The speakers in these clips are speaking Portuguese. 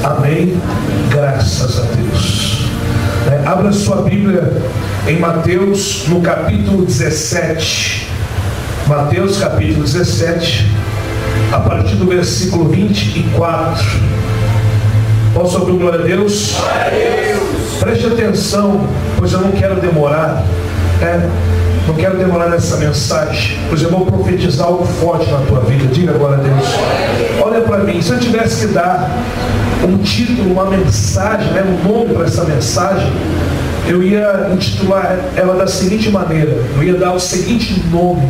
Amém? Graças a Deus. Abra sua Bíblia em Mateus, no capítulo 17. Mateus, capítulo 17, a partir do versículo 24. Posso ouvir glória a Deus? Glória a Deus. Preste atenção, pois eu não quero demorar. Não quero demorar nessa mensagem, pois eu vou profetizar algo forte na tua vida. Diga glória a Deus. Olha para mim, se eu tivesse que dar um título, uma mensagem, um nome para essa mensagem, eu ia intitular ela da seguinte maneira, eu ia dar o seguinte nome,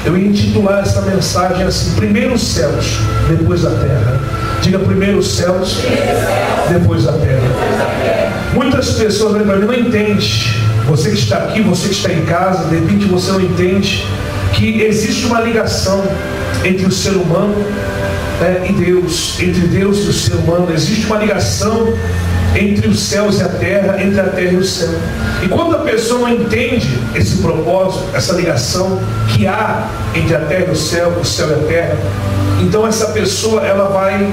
eu ia intitular essa mensagem assim: primeiro os céus, depois a terra. Diga: primeiro os céus, depois a terra. Muitas pessoas para mim não entendem. Você que está aqui, você que está em casa, de repente você não entende que existe uma ligação entre o ser humano e Deus, entre Deus e o ser humano. Existe uma ligação entre os céus e a terra, entre a terra e o céu. E quando a pessoa não entende esse propósito, essa ligação que há entre a terra e o céu e a terra, então essa pessoa ela vai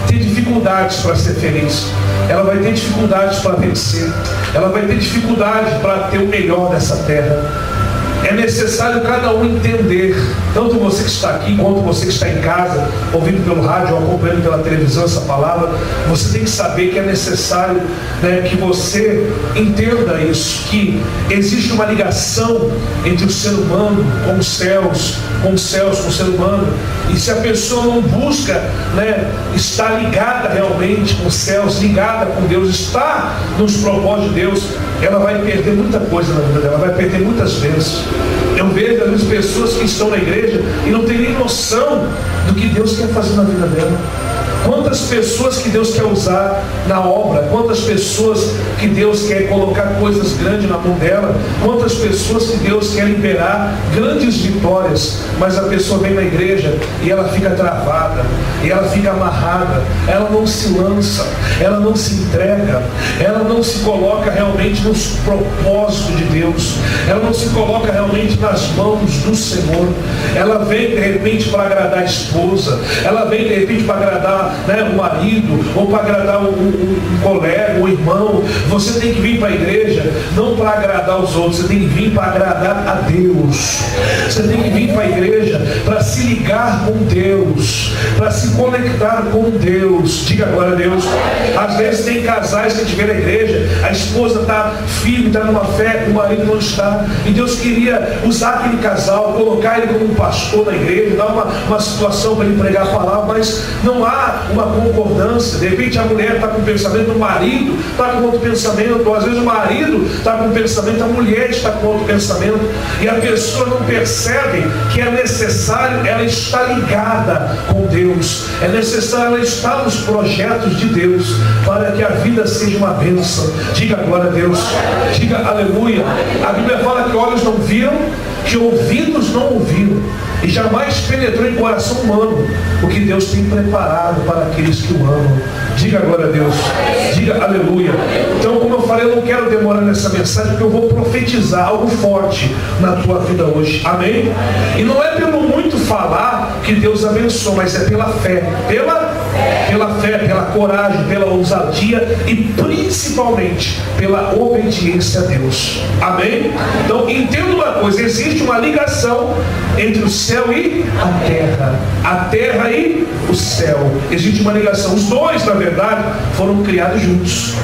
ter dificuldades para ser feliz, ela vai ter dificuldades para vencer, ela vai ter dificuldade para ter o melhor dessa terra. É necessário cada um entender, tanto você que está aqui, quanto você que está em casa, ouvindo pelo rádio ou acompanhando pela televisão essa palavra. Você tem que saber que é necessário que você entenda isso, que existe uma ligação entre o ser humano com os céus, com o ser humano. E se a pessoa não busca estar ligada realmente com os céus, ligada com Deus, estar nos propósitos de Deus, ela vai perder muita coisa na vida dela, vai perder muitas vezes. Eu vejo às vezes pessoas que estão na igreja e não têm nem noção do que Deus quer fazer na vida dela. Quantas pessoas que Deus quer usar na obra, quantas pessoas que Deus quer colocar coisas grandes na mão dela, quantas pessoas que Deus quer liberar grandes vitórias, mas a pessoa vem na igreja e ela fica travada, e ela fica amarrada, ela não se lança, ela não se entrega, ela não se coloca realmente nos propósitos de Deus, ela não se coloca realmente nas mãos do Senhor. Ela vem de repente para agradar a esposa, ela vem de repente para agradar o marido, ou para agradar um colega, um irmão. Você tem que vir para a igreja não para agradar os outros, você tem que vir para agradar a Deus. Você tem que vir para a igreja para se ligar com Deus, para se conectar com Deus. Diga glória a Deus. Às vezes tem casais que a gente vê na igreja, a esposa está firme, está numa fé, o marido não está, e Deus queria usar aquele casal, colocar ele como um pastor na igreja, dar uma situação para ele pregar a palavra, mas não há uma concordância. De repente a mulher está com um pensamento, o marido está com outro pensamento, ou às vezes o marido está com um pensamento, a mulher está com outro pensamento, e a pessoa não percebe que é necessário ela estar ligada com Deus, é necessário ela estar nos projetos de Deus, para que a vida seja uma bênção. Diga glória a Deus, diga aleluia. A Bíblia fala que olhos não viram, que ouvidos não ouviram, e jamais penetrou em coração humano o que Deus tem preparado para aqueles que o amam. Diga glória a Deus, diga aleluia. Então, como eu falei, eu não quero demorar nessa mensagem, porque eu vou profetizar algo forte na tua vida hoje, amém? E não é pelo muito falar que Deus abençoa, mas é pela fé, pela coragem, pela ousadia e principalmente pela obediência a Deus, amém? Então entenda uma coisa: existe uma ligação entre o céu e a terra e o céu. Existe uma ligação. Os dois, na verdade, foram criados juntos,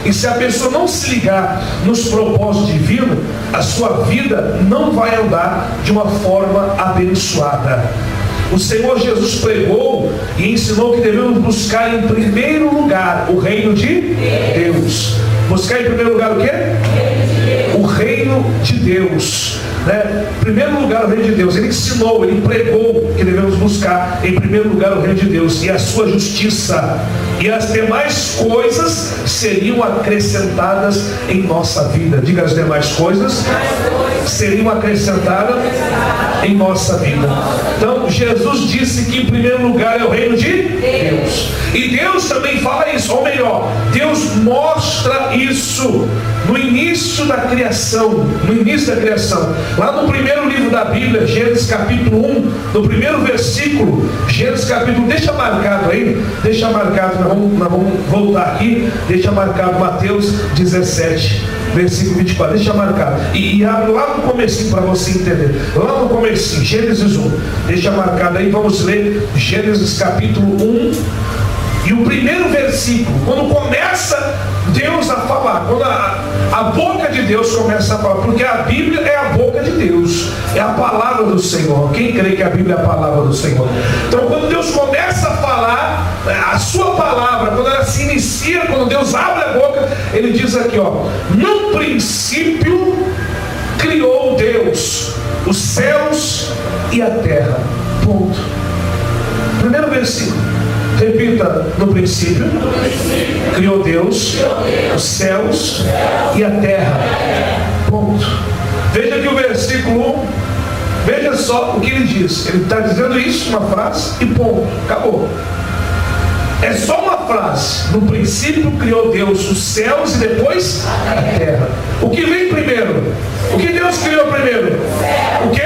E se a pessoa não se ligar nos propósitos divinos, a sua vida não vai andar de uma forma abençoada. O Senhor Jesus pregou e ensinou que devemos buscar em primeiro lugar o reino de Deus. Buscar em primeiro lugar o quê? O reino de Deus. Em primeiro lugar o reino de Deus. Ele ensinou, ele pregou que devemos buscar em primeiro lugar o reino de Deus e a sua justiça, e as demais coisas seriam acrescentadas em nossa vida. Diga: as demais coisas seriam acrescentadas em nossa vida. Então Jesus disse que em primeiro lugar é o reino de Deus, e Deus também fala isso, ou melhor, Deus mostra isso no início da criação. Lá no primeiro livro da Bíblia, Gênesis capítulo 1, no primeiro versículo, Gênesis capítulo, deixa marcado aí, Deixa marcado, nós vamos voltar aqui, deixa marcado Mateus 17, versículo 24, deixa marcado. E abre lá no comecinho para você entender. Lá no comecinho, Gênesis 1. Deixa marcado aí, vamos ler Gênesis capítulo 1. E o primeiro versículo, quando começa Deus a falar, quando a boca de Deus começa a falar, porque a Bíblia é a boca de Deus, é a palavra do Senhor. Quem crê que a Bíblia é a palavra do Senhor? Então quando Deus começa a falar, a sua palavra, quando ela se inicia, quando Deus abre a boca, Ele diz aqui, ó: no princípio criou Deus os céus e a terra. Ponto. Primeiro versículo. Repita: no princípio, criou Deus os céus e a terra. Ponto. Veja aqui o versículo 1. Veja só o que ele diz. Ele está dizendo isso, uma frase, e ponto. Acabou. É só uma frase. No princípio criou Deus os céus e depois a terra. O que vem primeiro? O que Deus criou primeiro? O quê?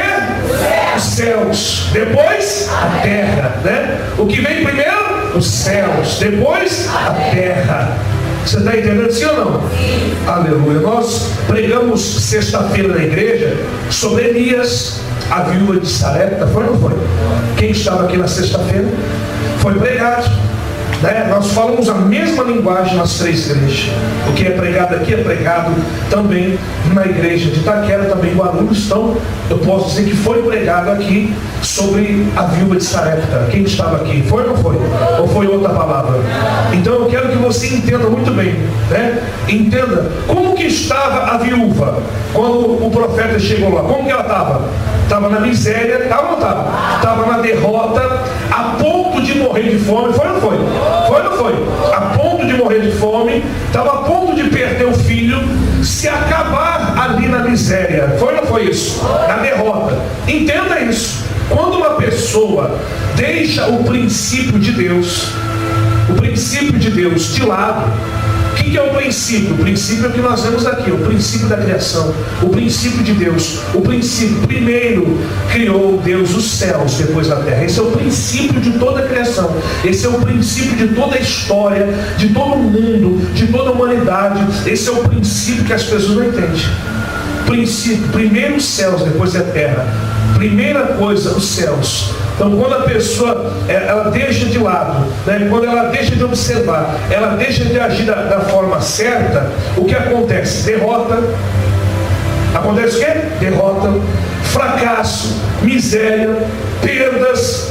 Os céus. Depois a terra, né? O que vem primeiro? Os céus. Depois a terra. Você está entendendo, sim ou não? Sim. Aleluia. Nós pregamos sexta-feira na igreja sobre Elias, a viúva de Sarepta. Foi ou não foi? Quem estava aqui na sexta-feira? Foi pregado. Nós falamos a mesma linguagem nas três igrejas. O que é pregado aqui é pregado também na igreja de Itaquera, também em Guarulhos. Então eu posso dizer que foi pregado aqui sobre a viúva de Sarepta. Quem estava aqui? Foi ou não foi? Ou foi outra palavra? Então eu quero que você entenda muito bem, né? Entenda como que estava a viúva quando o profeta chegou lá. Como que ela estava? Estava na miséria, estava ou não estava? Estava na derrota, a ponto de morrer de fome. Foi ou não foi? Foi ou não foi? A ponto de morrer de fome, estava a ponto de perder o filho, se acabar ali na miséria. Foi ou não foi isso? Na derrota. Entenda isso. Quando uma pessoa deixa o princípio de Deus de lado, o que é o princípio? O princípio é o que nós vemos aqui, o princípio da criação, o princípio de Deus. O princípio, primeiro criou Deus os céus, depois a terra. Esse é o princípio de toda a criação. Esse é o princípio de toda a história, de todo o mundo, de toda a humanidade. Esse é o princípio que as pessoas não entendem. Princípio, primeiro os céus, depois a terra. Primeira coisa, os céus. Então quando a pessoa ela deixa de lado, né? Quando ela deixa de observar, ela deixa de agir da forma certa, o que acontece? Derrota. Acontece o quê? Derrota, fracasso, miséria, perdas,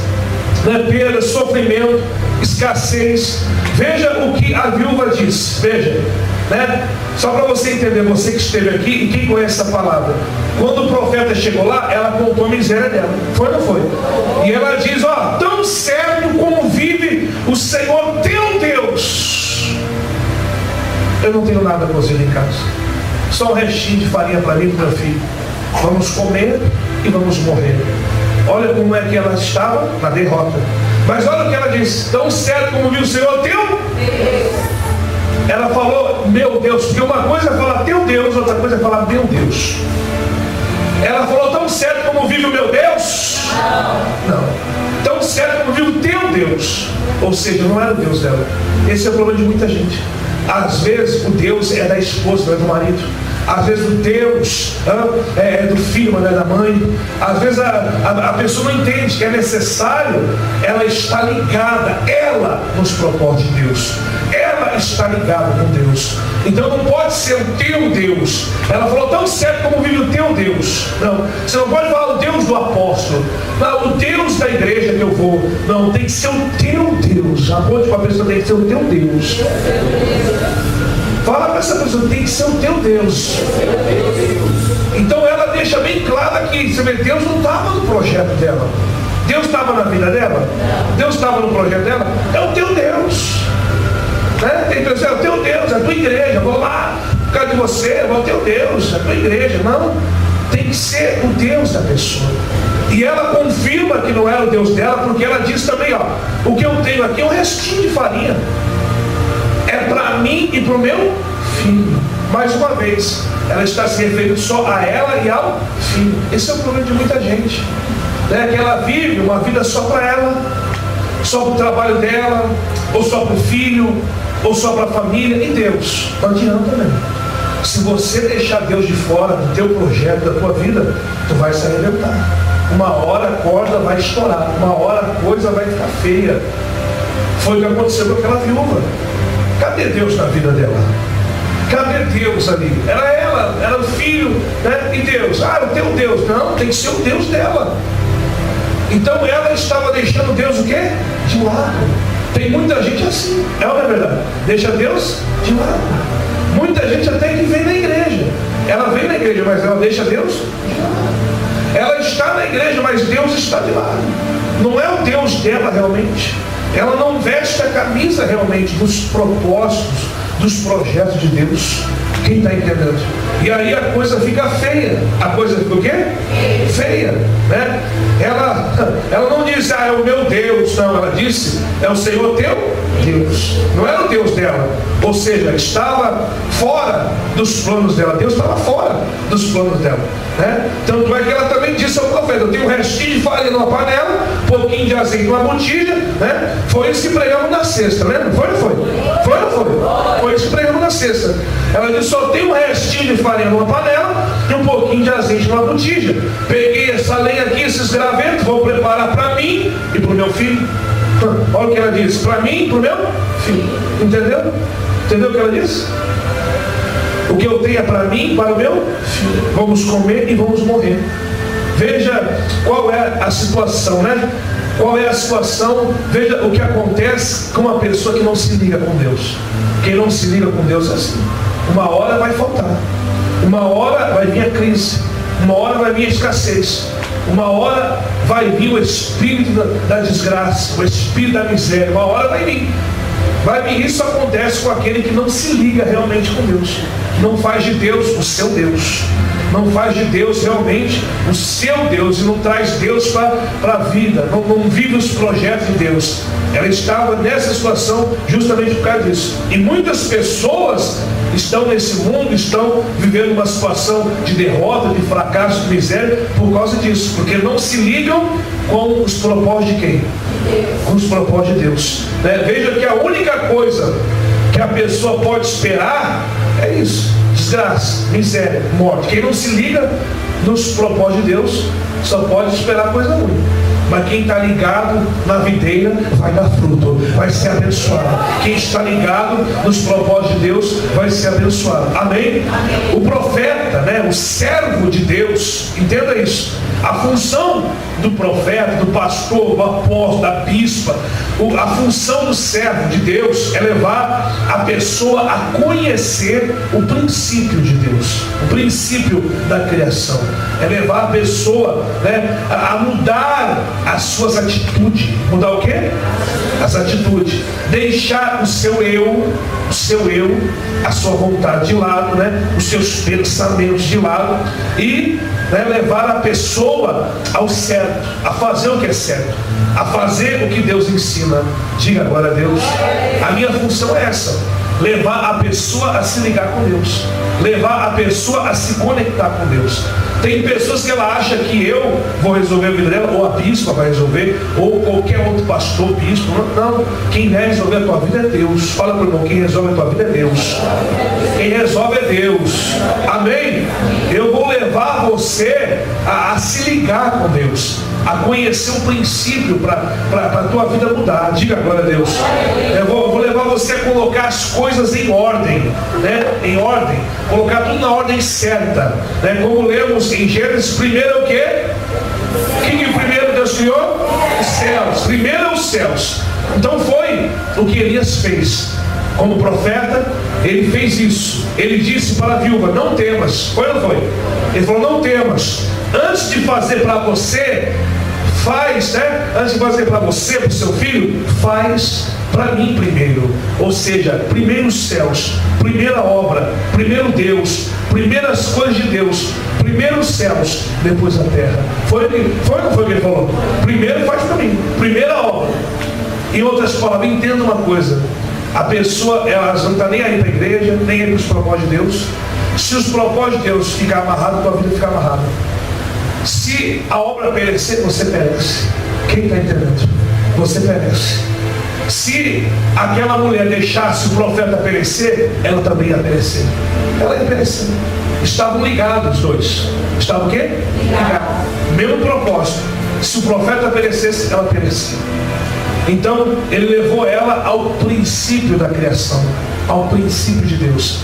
né? Perdas, sofrimento, escassez. Veja o que a viúva diz. Veja, né? Só para você entender, você que esteve aqui e quem conhece essa palavra. Quando o profeta chegou lá, ela contou a miséria dela. Foi ou não foi? E ela diz: ó, tão certo como vive o Senhor teu Deus, eu não tenho nada cozido em casa, só um restinho de farinha para mim e para meu filho. Vamos comer e vamos morrer. Olha como é que ela estava na derrota. Mas olha o que ela diz: tão certo como vive o Senhor teu Deus. Ela falou meu Deus, porque uma coisa é falar teu Deus, outra coisa é falar meu Deus. Ela falou tão certo como vive o meu Deus? Não. Tão certo como vive o teu Deus. Ou seja, não era o Deus dela. Esse é o problema de muita gente. Às vezes o Deus é da esposa, não é do marido. Às vezes o Deus é do filho, mas não é da mãe. Às vezes a pessoa não entende que é necessário ela está ligada, ela nos propósitos de Deus. Ela está ligada com Deus. Então não pode ser o teu Deus. Ela falou tão certo como vive o teu Deus. Não, você não pode falar o Deus do apóstolo. Não, o Deus da igreja que eu vou. Não, tem que ser o teu Deus. A ponte para a pessoa tem que ser o teu Deus. Fala para essa pessoa, tem que ser o teu Deus. Então ela deixa bem claro que Deus não estava no projeto dela. Deus estava na vida dela? Deus estava no projeto dela? É o teu Deus. Né? Tem pessoas, é o teu Deus, é a tua igreja. Vou lá por causa de você, é o teu Deus, é a tua igreja. Não, tem que ser o Deus da pessoa. E ela confirma que não era o Deus dela, porque ela diz também, ó, o que eu tenho aqui é um restinho de farinha. É para mim e para o meu filho. Mais uma vez, ela está se referindo só a ela e ao filho. Esse é o problema de muita gente, né? Que ela vive uma vida só para ela, só para o trabalho dela, ou só para o filho, ou só para a família. E Deus, não adianta, né? Se você deixar Deus de fora do teu projeto, da tua vida, tu vai se arrebentar. Uma hora a corda vai estourar, uma hora a coisa vai ficar feia. Foi o que aconteceu com aquela viúva. Cadê Deus na vida dela? Cadê Deus ali? Era ela, era o filho, né? E Deus, o teu Deus. Não, tem que ser o Deus dela. Então ela estava deixando Deus o quê? De lado. Tem muita gente assim, é ou não é verdade? Deixa Deus de lado. Muita gente até que vem na igreja. Ela vem na igreja, mas ela deixa Deus de lado. Ela está na igreja, mas Deus está de lado. Não é o Deus dela realmente. Ela não veste a camisa realmente dos propósitos, dos projetos de Deus. Quem está entendendo? E aí a coisa fica feia. A coisa fica o quê? Feia, né? Ela não disse, é o meu Deus. Não, ela disse, é o Senhor teu Deus. Não era o Deus dela. Ou seja, estava fora dos planos dela. Deus estava fora dos planos dela, né? Tanto é que ela também disse ao profeta, eu tenho um restinho de farinha numa panela, um pouquinho de azeite numa botija, né? Foi isso que pregamos na sexta, né? Foi ou não foi? Foi ou não foi? Foi isso que pregamos na sexta. Ela disse, só tem um restinho de farinha numa panela e um pouquinho de azeite numa botija. Peguei essa lenha aqui, esses gravetos, vou preparar para mim e para o meu filho. Olha o que ela disse, para mim e para o meu filho. Entendeu? Entendeu o que ela disse? O que eu tenho é para mim e para o meu filho. Vamos comer e vamos morrer. Veja qual é a situação, né? Qual é a situação? Veja o que acontece com uma pessoa que não se liga com Deus. Quem não se liga com Deus é assim. Uma hora vai faltar. Uma hora vai vir a crise. Uma hora vai vir a escassez. Uma hora vai vir o espírito da desgraça, o espírito da miséria. Uma hora vai vir. Isso acontece com aquele que não se liga realmente com Deus. Não faz de Deus o seu Deus. Não faz de Deus realmente o seu Deus. E não traz Deus para a vida. Não vive os projetos de Deus. Ela estava nessa situação justamente por causa disso. E muitas pessoas estão nesse mundo, estão vivendo uma situação de derrota, de fracasso, de miséria, por causa disso. Porque não se ligam com os propósitos de quem? Com os propósitos de Deus, né? Veja que a única coisa que a pessoa pode esperar é isso: desgraça, miséria, morte. Quem não se liga nos propósitos de Deus só pode esperar coisa ruim. Mas quem está ligado na videira vai dar fruto, vai ser abençoado. Quem está ligado nos propósitos de Deus vai ser abençoado. Amém? O profeta, né, o servo de Deus, entenda isso. A função do profeta, do pastor, do apóstolo, da bispa, a função do servo de Deus é levar a pessoa a conhecer o princípio de Deus, o princípio da criação. É levar a pessoa, né, a mudar as suas atitudes. Mudar o quê? As atitudes. Deixar o seu eu, a sua vontade de lado, né, os seus pensamentos de lado e, né, levar a pessoa ao certo, a fazer o que é certo, a fazer o que Deus ensina. Diga agora a Deus. A minha função é essa: levar a pessoa a se ligar com Deus, levar a pessoa a se conectar com Deus. Tem pessoas que ela acha que eu vou resolver a vida dela, ou a bispa vai resolver, ou qualquer outro pastor, bispo. Não, quem vai resolver a tua vida é Deus. Fala para o irmão, quem resolve a tua vida é Deus. Quem resolve é Deus. Amém? Eu vou levar você a se ligar com Deus, a conhecer o princípio para a tua vida mudar. Diga agora a Deus. Eu vou levar você a colocar as coisas em ordem, né? Em ordem, colocar tudo na ordem certa, né? Como lemos em Gênesis, primeiro é o quê? O que primeiro Deus criou? Os céus. Primeiro é os céus. Então foi o que Elias fez. Como profeta, ele fez isso. Ele disse para a viúva, não temas. Foi ou não foi? Ele falou, não temas. Antes de fazer para você, faz, né? Antes de fazer para você, para o seu filho, faz para mim primeiro. Ou seja, primeiro os céus, primeira obra, primeiro Deus, primeiras coisas de Deus, primeiro os céus, depois a terra. Foi ou não foi o que ele falou? Primeiro faz para mim, primeira obra. Em outras palavras, entenda uma coisa: a pessoa, ela não está nem aí para a igreja, nem aí para os propósitos de Deus. Se os propósitos de Deus ficar amarrado, tua vida fica amarrada. Se a obra perecer, você perece. Quem está entendendo? Você perece. Se aquela mulher deixasse o profeta perecer, ela também ia perecer. Ela ia perecer. Estavam ligados os dois. Estavam o quê? Ligados. Mesmo propósito. Se o profeta perecesse, ela perecia. Então, ele levou ela ao princípio da criação, ao princípio de Deus.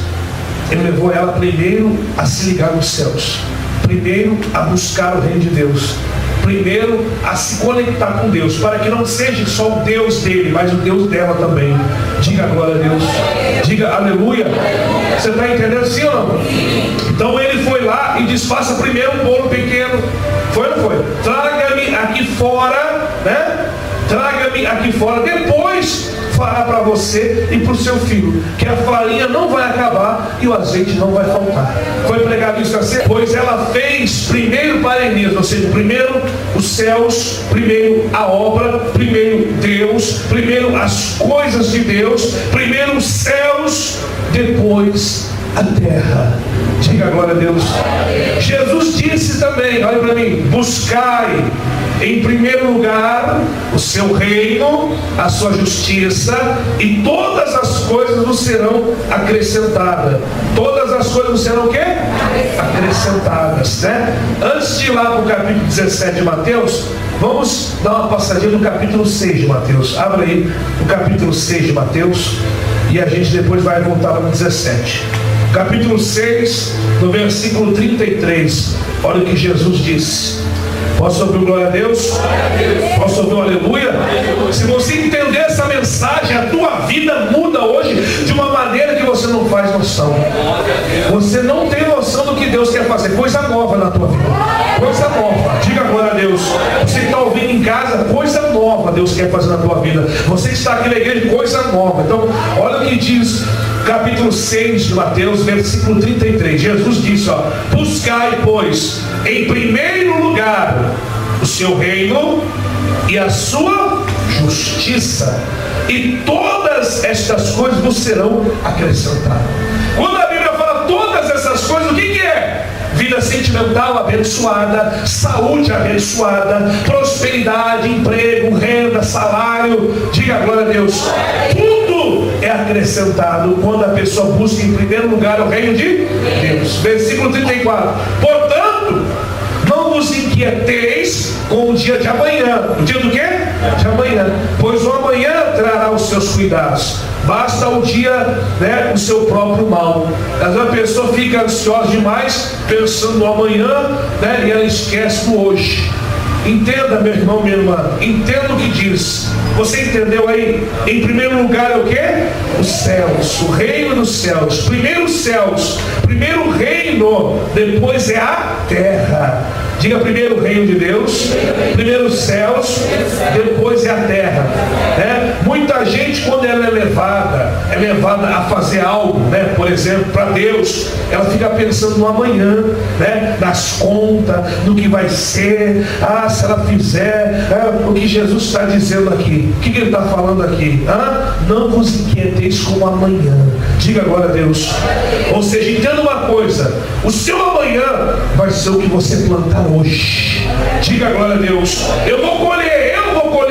Ele levou ela primeiro a se ligar nos céus, primeiro a buscar o reino de Deus, primeiro a se conectar com Deus, para que não seja só o Deus dele, mas o Deus dela também. Diga glória a Deus, diga aleluia. Você está entendendo, sim ou não? Então ele foi lá e disse: faça primeiro um bolo pequeno. Foi ou não foi? Traga-me aqui fora, né? Traga-me aqui fora, depois fará para você e para o seu filho, que a farinha não vai acabar e o azeite não vai faltar. Foi pregado isso assim? Pois ela fez primeiro para Elias, ou seja, primeiro os céus, primeiro a obra, primeiro Deus, primeiro as coisas de Deus, primeiro os céus, depois a terra. Diga glória a Deus. Jesus disse também, olha para mim: buscai em primeiro lugar o seu reino, a sua justiça, e todas as coisas nos serão acrescentadas. Todas as coisas nos serão o quê? Acrescentadas, né? Antes de ir lá para o capítulo 17 de Mateus, vamos dar uma passadinha no capítulo 6 de Mateus. Abra aí o capítulo 6 de Mateus e a gente depois vai voltar no 17. Capítulo 6, no versículo 33. Olha o que Jesus disse. Posso ouvir glória a Deus? Posso ouvir um aleluia? Se você entender essa mensagem, a tua vida muda hoje de uma maneira que você não faz noção. Você não tem noção do que Deus quer fazer. Coisa nova na tua vida. Coisa nova. Diga glória a Deus. Você que está ouvindo em casa, coisa nova Deus quer fazer na tua vida. Você que está aqui na igreja, coisa nova. Então, olha o que diz capítulo 6 de Mateus, versículo 33. Jesus disse, ó: buscai, pois, em primeiro lugar o seu reino e a sua justiça, e todas estas coisas vos serão acrescentadas. Quando a Bíblia fala todas essas coisas, o que é? Vida sentimental abençoada, saúde abençoada, prosperidade, emprego, renda, salário. Diga glória a Deus. Tudo é acrescentado quando a pessoa busca em primeiro lugar o reino de Deus. Versículo 34. Portanto, não vos inquieteis com o dia de amanhã. O dia do quê? De amanhã. Pois o amanhã trará os seus cuidados. Basta o dia, né, o seu próprio mal. Às vezes a pessoa fica ansiosa demais, pensando no amanhã, né, e ela esquece do hoje. Entenda, meu irmão, minha irmã, entenda o que diz. Você entendeu aí? Em primeiro lugar é o quê? Os céus, o reino dos céus. Primeiro os céus, primeiro o reino, depois é a terra. Diga primeiro o reino de Deus, primeiro os céus, depois é a terra. Né? Muita gente, quando ela é levada a fazer algo, né? Por exemplo, para Deus, ela fica pensando no amanhã, né? Nas contas, no que vai ser, se ela fizer, o que Jesus está dizendo aqui. O que ele está falando aqui? Não vos inquieteis com o amanhã. Diga agora a Deus. Ou seja, entenda uma coisa: o seu amanhã vai ser o que você plantar hoje. Diga glória a Deus. Eu vou colher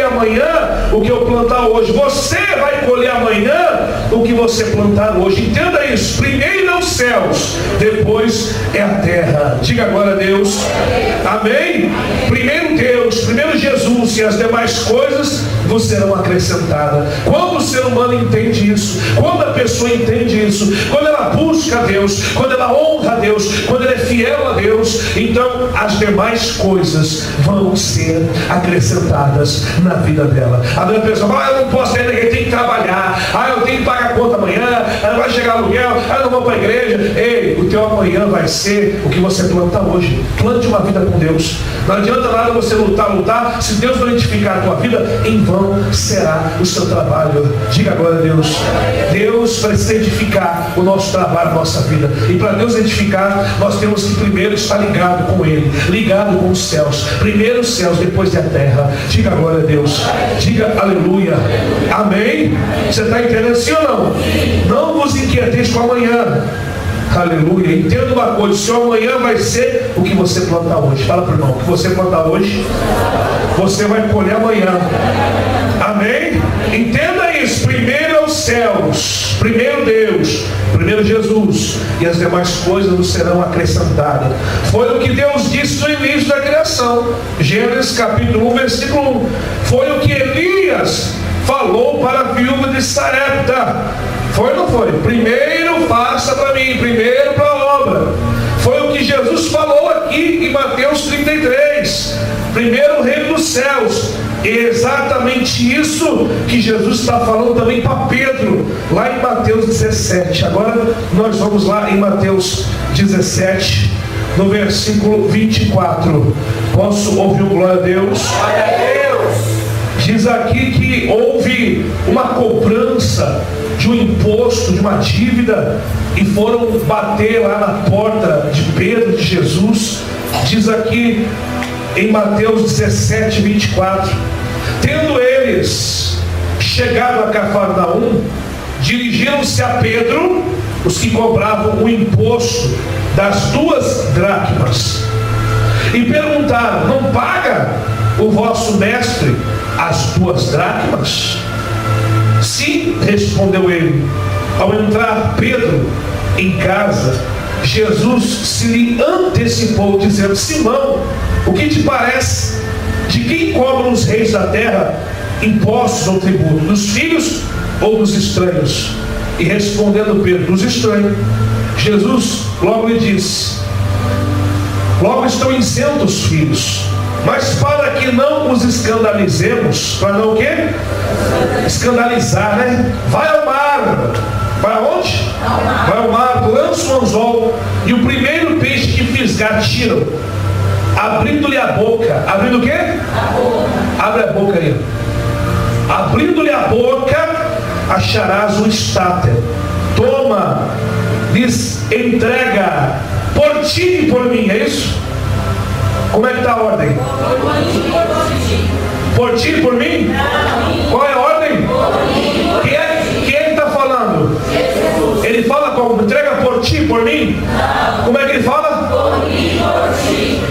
amanhã o que eu plantar hoje. Você vai colher amanhã o que você plantar hoje. Entenda isso. Primeiro é os céus, depois é a terra. Diga glória a Deus. Amém? Primeiro Deus, primeiro Jesus, e as demais coisas vos serão acrescentadas. Quando o ser humano entende isso, quando a pessoa entende isso, quando ela busca a Deus, quando ela honra a Deus, quando ela é fiel a Deus, então as demais coisas vão ser acrescentadas na vida dela. A pessoa fala: eu não posso ir na igreja, tem que trabalhar, eu tenho que pagar a conta amanhã, não vai chegar aluguel, eu não vou para a igreja. Ei, o teu amanhã vai ser o que você plantar hoje. Plante uma vida com Deus. Não adianta nada você lutar, se Deus não edificar a tua vida, em vão será o seu trabalho. Diga agora a Deus. Deus precisa edificar o nosso trabalho, a nossa vida. E para Deus edificar, nós temos que primeiro estar ligado com Ele, ligado com os céus. Primeiro os céus, depois a terra. Diga agora a Deus. Diga aleluia. Amém? Você está entendendo, sim ou não? Não vos inquieteis com amanhã. Aleluia. Entenda uma coisa: o seu amanhã vai ser o que você plantar hoje. Fala para o irmão: o que você plantar hoje, você vai colher amanhã. Amém? Entenda Mas primeiro é os céus, primeiro Deus, primeiro Jesus, e as demais coisas nos serão acrescentadas. Foi o que Deus disse no início da criação. Gênesis capítulo 1, versículo 1. Foi o que Elias falou para a viúva de Sarepta. Foi ou não foi? Primeiro faça para mim, primeiro para a obra. Foi o que Jesus falou aqui em Mateus 33. Primeiro o reino dos céus. E é exatamente isso que Jesus está falando também para Pedro, lá em Mateus 17. Agora nós vamos lá em Mateus 17, no versículo 24. Posso ouvir um glória a Deus? Glória a Deus! Diz aqui que houve uma cobrança de um imposto, de uma dívida, e foram bater lá na porta de Pedro, de Jesus. Diz aqui em Mateus 17, 24: tendo eles chegado a Cafarnaum, dirigiram-se a Pedro, os que cobravam o imposto das 2 dracmas, e perguntaram: não paga o vosso mestre as 2 dracmas? Sim, respondeu ele. Ao entrar Pedro em casa, Jesus se lhe antecipou, dizendo: Simão, o que te parece? De quem cobram os reis da terra impostos ou tributo? Dos filhos ou dos estranhos? E respondendo Pedro: dos estranhos. Jesus logo lhe disse: logo estão isentos os filhos, mas para que não os escandalizemos, para não o quê? Escandalizar, né? Vai ao mar. Vai aonde? Vai ao mar, lança o anzol, e o primeiro peixe que fisgar tiram, abrindo-lhe a boca. Abrindo o quê? A boca. Abre a boca aí. Abrindo-lhe a boca, acharás um estáter. Toma, lhes entrega, por ti e por mim. É isso? Como é que está a ordem? Por ti e por mim? Qual é a ordem? Quem é que está falando? Ele fala como? Entrega por ti e por mim? Como é que ele fala? Por mim e por ti.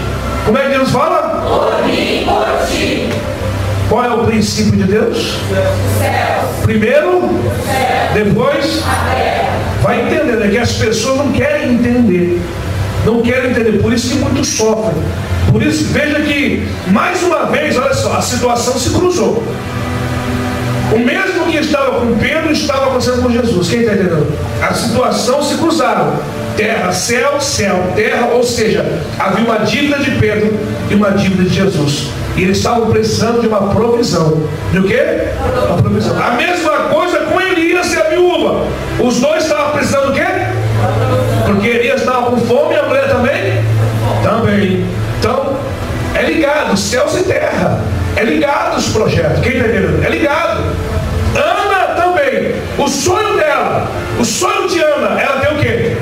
Como é que Deus fala? Por mim e por ti. Qual é o princípio de Deus? Primeiro, depois, vai entendendo. É que as pessoas não querem entender. Não querem entender. Por isso que muitos sofrem. Por isso, veja que, mais uma vez, olha só, a situação se cruzou. O mesmo que estava com Pedro estava acontecendo com Jesus. Quem está entendendo? A situação se cruzaram. Terra, céu, céu, terra. Ou seja, havia uma dívida de Pedro e uma dívida de Jesus. E eles estavam precisando de uma provisão. De o quê? Uma provisão. A mesma coisa com Elias e a viúva. Os dois estavam precisando do quê? Porque Elias estava com fome e a mulher também? Também. Então, é ligado, céus e terra. É ligado os projetos. Quem está entendendo? É ligado. Ana também. O sonho dela, o sonho de Ana, ela tem o quê?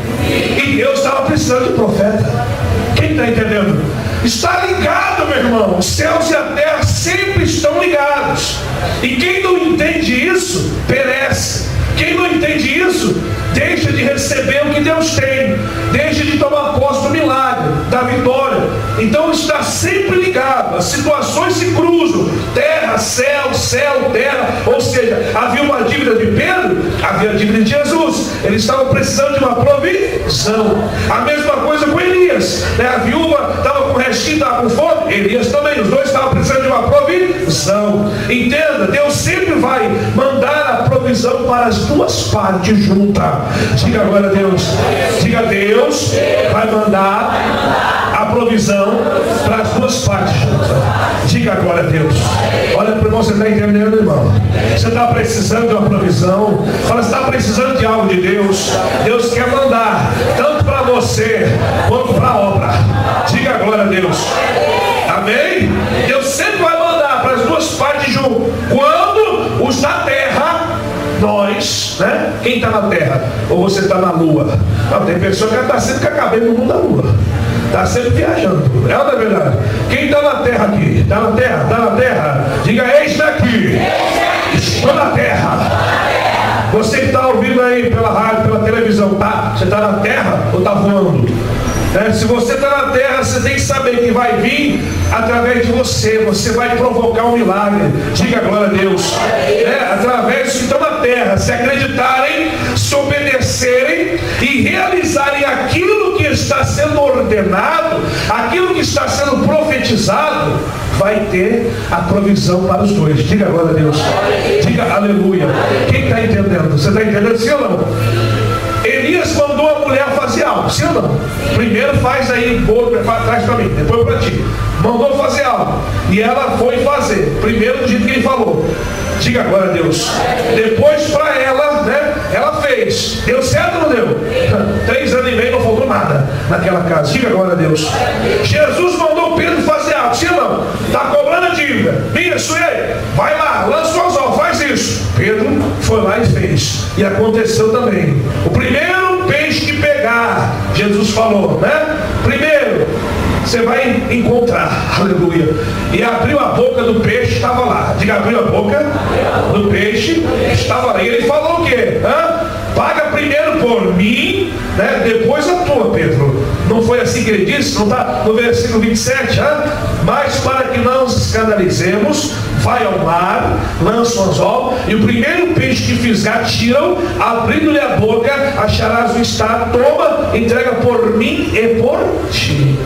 E Deus estava precisando de profeta. Quem está entendendo? Está ligado, meu irmão. Os céus e a terra sempre estão ligados. E quem não entende isso, perece. Quem não entende isso, deixa de receber o que Deus tem, deixa de tomar posse do milagre, da vitória. Então está sempre ligado, as situações se cruzam, terra, céu, céu, terra. Ou seja, havia uma dívida de Pedro, havia a dívida de Jesus. Eles estavam precisando de uma provisão. A mesma coisa com Elias, né? A viúva estava com restinho, estava com fome, Elias também, os dois estavam precisando de uma provisão. Entenda, Deus sempre vai mandar a provisão para as duas partes juntas. Diga agora a Deus. Diga: Deus vai mandar a provisão para as duas partes juntas. Diga agora a Deus. Olha para o irmão, você está entendendo, irmão? Você está precisando de uma provisão. Fala, você está precisando de algo de Deus. Deus quer mandar tanto para você quanto para a obra. Diga agora a Deus. Amém? Deus sempre vai mandar para as duas partes juntas. Quando os da terra, nós, né? Quem está na terra? Ou você está na lua? Não, tem pessoa que está sempre com a cabeça no mundo da lua. Está sempre viajando. É ou não é verdade? Quem está na terra aqui? Está na terra? Está na terra? Diga: eis aqui. Estou na terra. Você que está ouvindo aí pela rádio, pela televisão, tá? Você está na terra ou está voando? Se você está na terra, você tem que saber que vai vir através de você. Você vai provocar um milagre. Diga glória a Deus. Através dos que estão na terra, se acreditarem, se obedecerem e realizarem aquilo que está sendo ordenado, aquilo que está sendo profetizado, vai ter a provisão para os dois. Diga glória a Deus. Diga aleluia. Quem está entendendo? Você está entendendo, sim ou não? Elias mandou a mulher fazer algo, sim ou não? Primeiro faz aí, traz para mim, depois para ti. Mandou fazer algo. E ela foi fazer. Primeiro do jeito que ele falou. Diga glória a Deus. Depois para ela, ela fez. Deu certo ou não deu? 3 anos e meio não faltou nada naquela casa. Diga glória a Deus. Jesus mandou Pedro fazer algo, sim ou não? Está cobrando a dívida. Isso aí. Vai lá, lança o anzol, faz isso. Pedro foi lá e fez. E aconteceu também. O primeiro peixe que pegar, Jesus falou, Primeiro, você vai encontrar, aleluia. E abriu a boca do peixe, estava lá. Diga, abriu a boca do peixe, estava lá. E ele falou o quê? Paga primeiro por mim, depois a tua, Pedro. Não foi assim que ele disse? Não está no versículo 27? Mas para que não nos escandalizemos, vai ao mar, lança o anzol, e o primeiro peixe que fisgar, tiram, abrindo-lhe a boca, acharás o estado, toma, entrega por mim e por ti.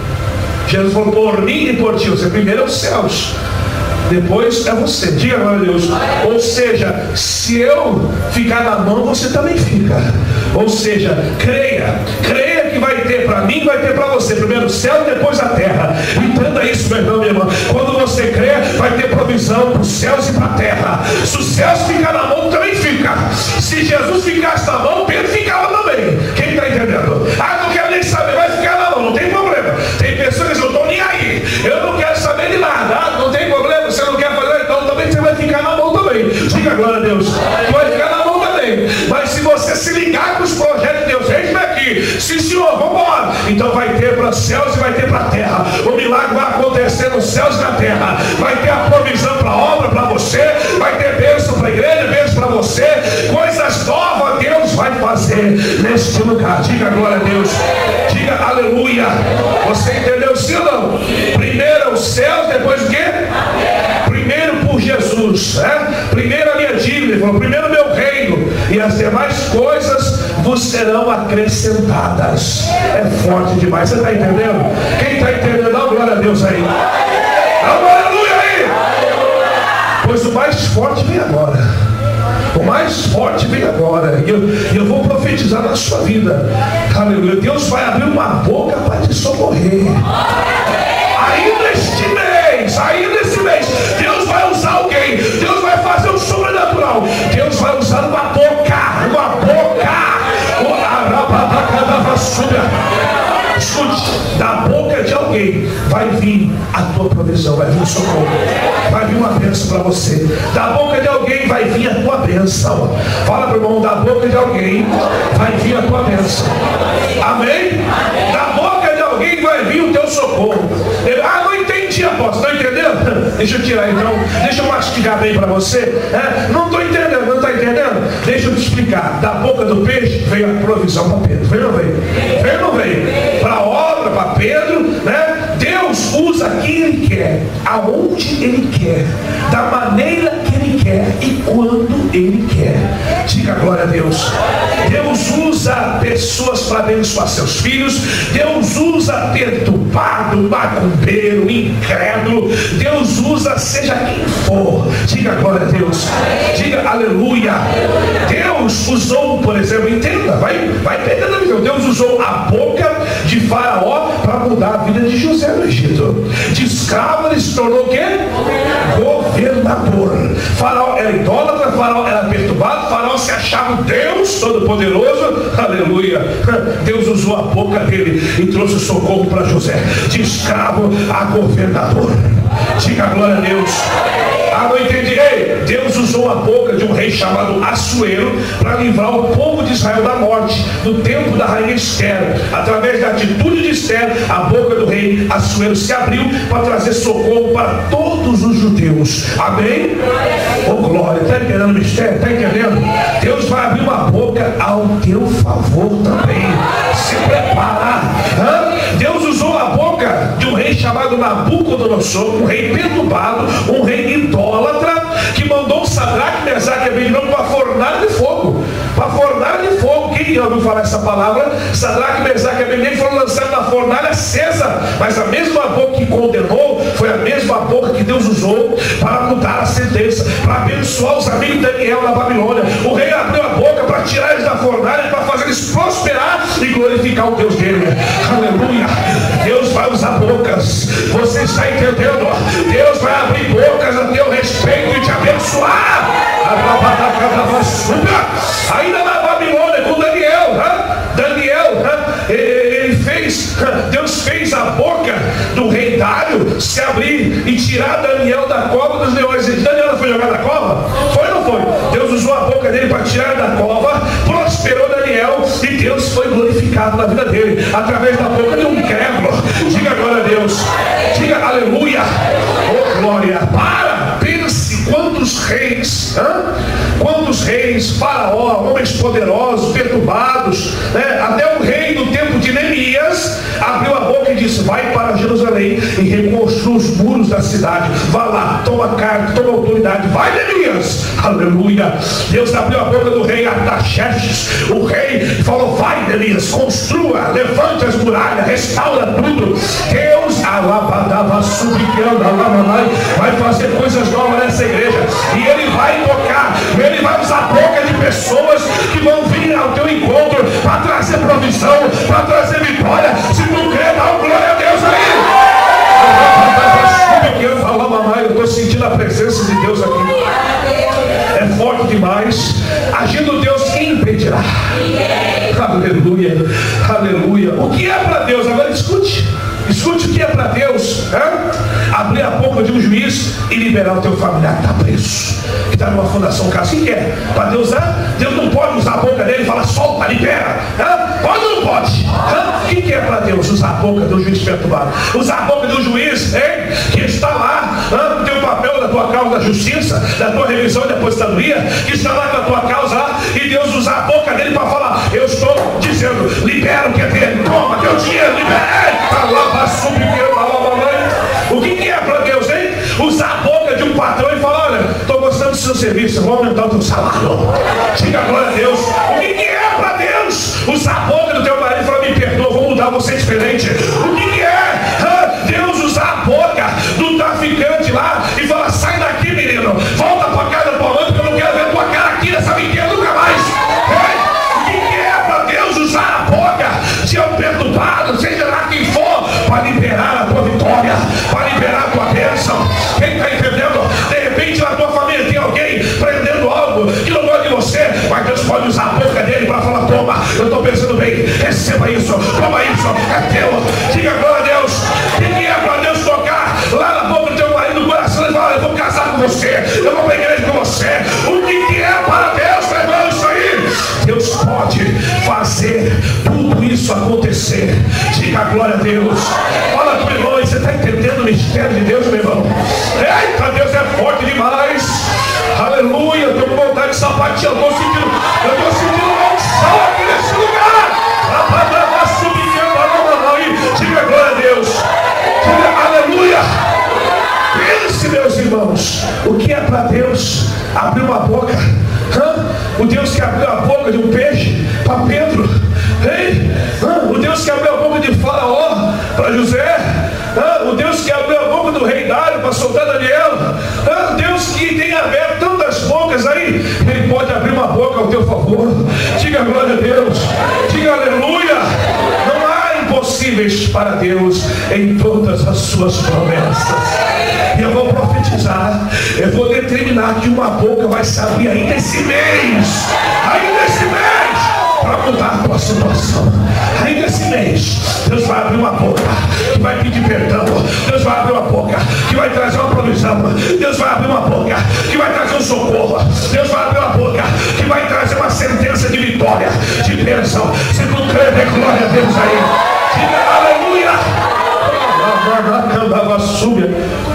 Jesus falou, por mim e por ti. Você primeiro é os céus, depois é você. Diga glória a Deus. Ou seja, se eu ficar na mão, você também fica. Ou seja, creia que vai ter para mim, vai ter para você. Primeiro o céu, depois a terra. Entenda isso, meu irmão, minha irmã. Quando você crê, vai ter provisão para os céus e para a terra. Se os céus ficar na mão, também fica. Se Jesus ficasse na mão, Pedro ficava também. Quem está entendendo? Não quero nem saber, vai ficar na mão, não tem problema. Tem pessoas que dizem, eu não estou nem aí, eu não quero saber de nada. Não tem problema, você não quer fazer, então também você vai ficar na mão também. Diga glória a Deus. Vai ficar na mão também. Mas se você se ligar com os projetos de Deus, vem aqui, sim senhor, vamos embora. Então vai ter para os céus e vai ter para a terra. O milagre vai acontecer nos céus e na terra. Vai ter a provisão para a obra, para você. Vai ter bênção para a igreja, bênção para você. Coisas novas Deus vai fazer neste lugar. Diga glória a Deus. Diga aleluia. Você entendeu, sim ou não? Primeiro os céus, depois o quê? Primeiro por Jesus, primeiro a minha dívida, primeiro o meu reino, e as demais coisas vos serão acrescentadas. É forte demais, você está entendendo? Quem está entendendo, dá glória a Deus aí. Dá uma aleluia aí. Pois o mais forte vem agora. O mais forte vem agora. E eu vou profetizar na sua vida. Aleluia. Deus vai abrir uma boca para te socorrer. Ainda este mês, Deus vai usar alguém. Deus vai fazer o sobrenatural. Deus vai usar uma boca. Escute, da boca de alguém vai vir a tua provisão, vai vir o socorro, vai vir uma bênção para você. Da boca de alguém vai vir a tua bênção. Fala para o irmão, da boca de alguém vai vir a tua bênção. Amém? Da boca de alguém vai vir o teu socorro. Não entendi, apóstolo, não entendendo? Deixa eu tirar então, deixa eu mastigar bem para você. Não estou entendendo, não está entendendo? Deixa eu te explicar. Da boca do peixe veio a provisão para Pedro. Veio ou não veio? Veio ou não veio? Para a obra, para Pedro, Deus usa quem Ele quer, aonde Ele quer, da maneira que Ele quer e quando Ele quer. Diga glória a Deus. Deus usa pessoas para abençoar seus filhos. Deus usa perturbado, macumbeiro, incrédulo. Deus usa seja quem for. Diga glória a Deus. Diga aleluia. Deus usou, por exemplo, entenda, vai pegando a visão. Deus usou a boca de Faraó para mudar a vida de José no Egito. De escravo ele se tornou o quê? Governador. Faraó era idólatra, Faraó era perturbado, Faraó se achava Deus Todo-Poderoso. Aleluia. Deus usou a boca dele e trouxe socorro para José. De escravo a governador. Diga glória a Deus. Não entendi. Deus usou a boca de um rei chamado Assuero para livrar o povo de Israel da morte no tempo da rainha Esther. Através da atitude de Esther, a boca do rei Assuero se abriu para trazer socorro para todos os judeus. Amém? Oh glória, está entendendo o mistério? Está entendendo? Deus vai abrir uma boca ao teu favor também. Se prepara. chamado Nabucodonosor, um rei perturbado, um rei idólatra, que mandou Sadraque, Mesaque e Abednego para a fornalha de fogo. Para a fornalha de fogo. Quem ouviu falar essa palavra? Sadraque, Mesaque e Abednego foram lançados na fornalha acesa. Mas a mesma boca que condenou foi a mesma boca que Deus usou para mudar a sentença, para abençoar os amigos de Daniel na Babilônia. O rei abriu a boca para tirar eles da fornalha, para fazer eles prosperar e glorificar o Deus dele. Aleluia. Deus vai usar bocas. Você está entendendo? Deus vai abrir bocas a teu respeito e te abençoar. Ainda na Babilônia com Daniel, Deus fez a boca do rei Dário se abrir e tirar Daniel da cova dos leões. Daniel não foi jogado na cova? Foi ou não foi? Deus usou a boca dele para tirar da cova, prosperou Daniel e Deus foi glorificado na vida dele através da boca de um incrédulo. Diga glória a Deus, diga aleluia, oh glória. Pense quantos reis, Faraó, homens poderosos, perturbados, até o rei no tempo de Neemias abriu a boca e disse: vai para Jerusalém e reconstrua os muros da cidade. Vá lá, toma cargo, toma autoridade. Vai, Neemias, aleluia. Deus abriu a boca do rei Artaxerxes. O rei falou: vai, Neemias, construa, levante as muralhas, restaura tudo. Deus vai fazer coisas novas nessa igreja, e ele vai tocar, ele vai usar a boca de pessoas que vão vir ao teu encontro para trazer provisão, para trazer vitória. Se tu crer, dá glória a Deus aí. Eu estou sentindo a presença de Deus aqui. É forte demais. Agindo Deus, quem impedirá? Aleluia, aleluia. O que é para Deus? Agora escute o que é para Deus. Abrir a boca de um juiz e liberar o teu familiar que está preso, que está numa fundação casa. O que é? Para Deus, Deus não pode usar a boca dele e falar: solta, libera. Pode ou não pode? O que é para Deus? Usar a boca de um juiz perturbado, usar a boca de um juiz que está lá, tem o papel da tua causa da justiça, da tua revisão e da aposentadoria, que está lá com a tua causa, e Deus usar a boca dele para falar: eu estou dizendo, libera o que é dele, toma teu dinheiro, libera. O que é para Deus, hein? Usar a boca de um patrão e falar: olha, estou gostando do seu serviço, eu vou aumentar o teu salário. Diga glória a Deus. O que é para Deus? Usar a boca do teu marido e falar: me perdoa, vou mudar você diferente. O que é? Deus usar a boca do traficante lá e falar: sai daqui, menino, volta para casa da tua mãe, porque eu não quero ver tua cara aqui nessa mentira nunca mais. O que é para Deus usar a boca de um perturbado, seja lá quem for, para liberar a tua vitória, para liberar a tua bênção? Quem está entendendo? De repente na tua família tem alguém prendendo algo que não gosta de você, mas Deus pode usar a boca dele para falar: toma, eu estou pensando bem, receba isso, toma isso, é teu. Diga glória a Deus. Quem é para Deus tocar lá na boca do teu marido, no coração, e falar: eu vou casar com você, eu vou para a igreja com você? O que é para Deus? Levanta isso aí. Deus pode fazer tudo isso acontecer. Diga glória a Deus. Fala com o irmão, você está entendendo o mistério de Deus, meu irmão? Eita, Deus é forte demais. Aleluia. Eu estou com vontade de sapatear. Eu estou sentindo uma unção aqui nesse lugar. Diga glória a Deus. Diga aleluia. Pense, meus irmãos, o que é para Deus abrir uma boca? O Deus que abriu a boca de um peixe para Pedro. O Deus que abriu a boca de Faraó para José. O Deus que abriu a boca do rei Dário para soltar Daniel. Deus que tem aberto tantas bocas aí, Ele pode abrir uma boca ao teu favor. Diga glória a Deus. Diga aleluia. Não há impossíveis para Deus em todas as suas promessas. E eu vou profetizar, eu vou determinar que uma boca vai se abrir ainda esse mês. Ainda esse mês, para mudar a tua situação. Ainda esse mês, Deus vai abrir uma boca que vai pedir perdão. Deus vai abrir uma boca que vai trazer uma provisão. Deus vai abrir uma boca que vai trazer um socorro. Deus vai abrir uma boca que vai trazer uma sentença de vitória, de bênção. Se tu crê, dê glória a Deus aí. Diga aleluia.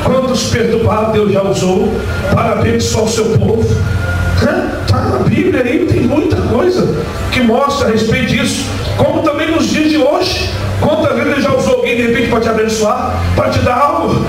Quantos perturbados Deus já usou para abençoar o seu povo? Está na Bíblia aí, tem muita coisa que mostra a respeito disso. Como também nos dias de hoje, quantas vezes Ele já usou alguém de repente para te abençoar, para te dar algo.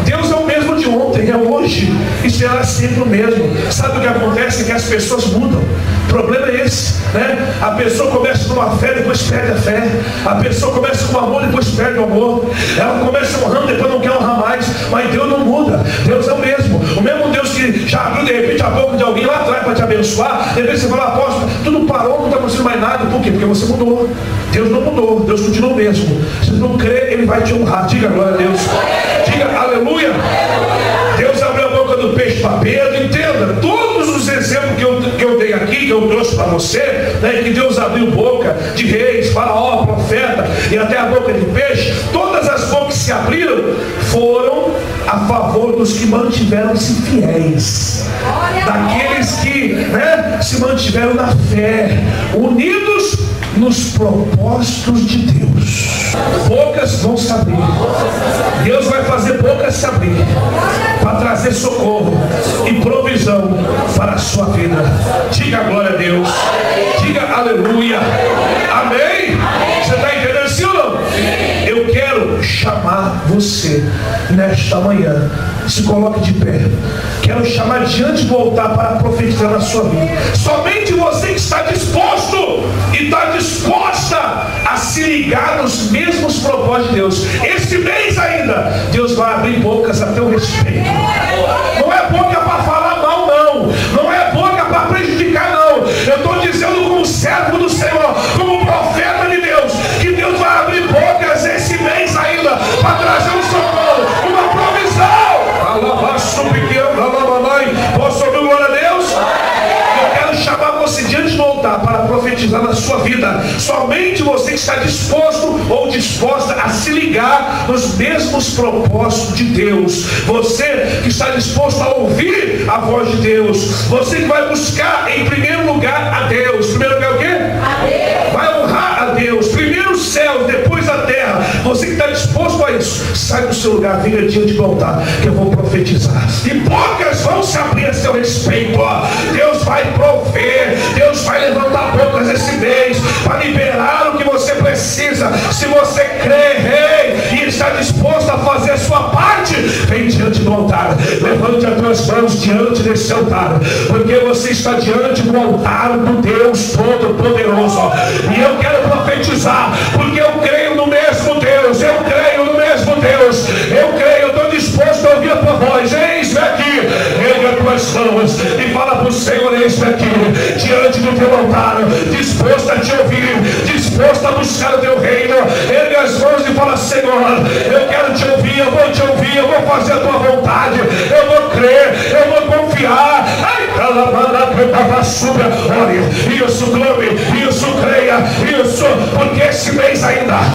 Deus é o mesmo de ontem, é hoje e será sempre o mesmo. Sabe o que acontece? É que as pessoas mudam. O problema é esse, né? A pessoa começa com uma fé, depois perde a fé. A pessoa começa com amor, depois perde o amor. Ela começa honrando, depois não quer honrar mais. Mas Deus não muda, Deus é o mesmo. O mesmo Deus que já abriu de repente a boca de alguém lá atrás para te abençoar. De repente você fala, apóstolo, tudo parou, não está acontecendo mais nada. Por quê? Porque você mudou. Deus não mudou, Deus continua o mesmo. Se não crê, Ele vai te honrar. Diga glória a Deus. Diga aleluia. Deus abriu a boca do peixe para Pedro. Entenda, todos os exemplos que eu dei aqui, que eu trouxe para você, né, que Deus abriu boca de reis, faraó, profeta e até a boca de peixe, todas as bocas que se abriram foram a favor dos que mantiveram-se fiéis, daqueles que, né, se mantiveram na fé, unidos nos propósitos de Deus. Bocas vão se abrir. Deus vai fazer bocas se abrir para trazer socorro e provisão para a sua vida. Diga glória a Deus. Diga aleluia. Amém? Você está entendendo assim ou não? Eu quero chamar você nesta manhã. Se coloque de pé. Quero chamar diante do altar para profetizar na sua vida. Somente você que está disposto e está disposta a se ligar nos mesmos propósitos de Deus. Esse mês ainda, Deus vai abrir bocas a teu respeito. Não é boca para falar mal, não. Não é boca para prejudicar, não. Eu estou dizendo como servo do Senhor, como profeta de Deus, que Deus vai abrir bocas esse mês ainda para trazer um socorro, uma provisão. Posso ouvir glória a Deus? Eu quero chamar você diante do altar para profetizar na sua vida. Somente você que está disposto ou disposta a se ligar nos mesmos propósitos de Deus. Você que está disposto a ouvir a voz de Deus. Você que vai buscar em primeiro lugar a Deus. Primeiro lugar o quê? A Deus. Vai honrar a Deus. Primeiro o céu, depois a terra. Você que está disposto a isso, sai do seu lugar, venha diante do altar, que eu vou profetizar. E bocas vão se abrir a seu respeito. Deus vai prover. Deus vai levantar bocas esse mês para liberar o que você precisa. Se você crê, rei, e está disposto a fazer a sua parte, vem diante do altar. Levante as tuas mãos diante desse altar, porque você está diante do altar do Deus Todo-Poderoso. E eu quero profetizar, porque eu creio no mesmo Deus. Eu creio no mesmo Deus. Eu creio, eu estou disposto a ouvir a tua voz. Eis-me aqui. Erga as tuas mãos e fala para o Senhor: eis-me aqui, diante do teu altar, disposto a te ouvir, disposto a buscar o teu reino. Erga as mãos e fala: Senhor, eu quero te ouvir, eu vou te ouvir, eu vou fazer a tua vontade, eu vou crer, eu vou confiar. Ore, isso, clame, isso, creia, isso, porque esse mês ainda